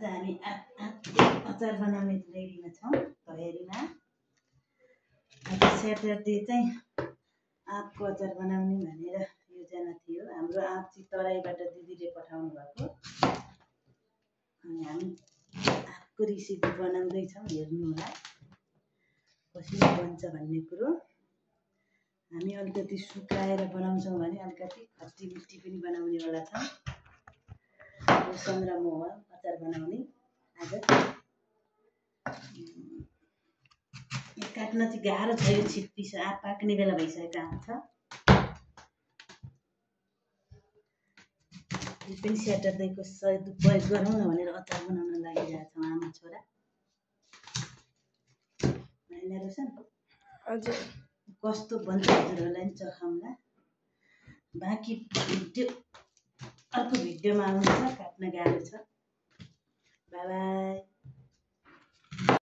आज हामी अचार बनाउने रेडीमा छौँ तयारीमा। आज स्याटरडे चाहिँ आँपको अचार बनाउने भनेर योजना थियो। हाम्रो आँप चाहिँ तराईबाट दिदीले पठाउनु भएको अनि हामी आँपको रेसिपी बनाउँदैछौँ। हेर्नु होला कसरी बन्छ भन्ने कुरो। हामी अलिकति सुकाएर बनाउँछौँ भने अलिकति खट्टी मिठी पनि बनाउनेवाला छौँ। रोशन र म अचार बनाउने आज। काट्न चाहिँ गाह्रो छ, यो छिप्पी छ, आँप पाक्ने बेला भइसकेको आँप छ। यो पनि स्याटरडेको सहयोग प्रयोग गरौँ न भनेर अचार बनाउन लागिरहेको छौँ आमा छोरा। होइन रोशन? हजुर। कस्तो बन्छ हजुरहरूलाई नि चखाउँला। बाँकी भिडियो अर्को भिडियोमा आउँछ, काट्न गाह्रो छ। बाबा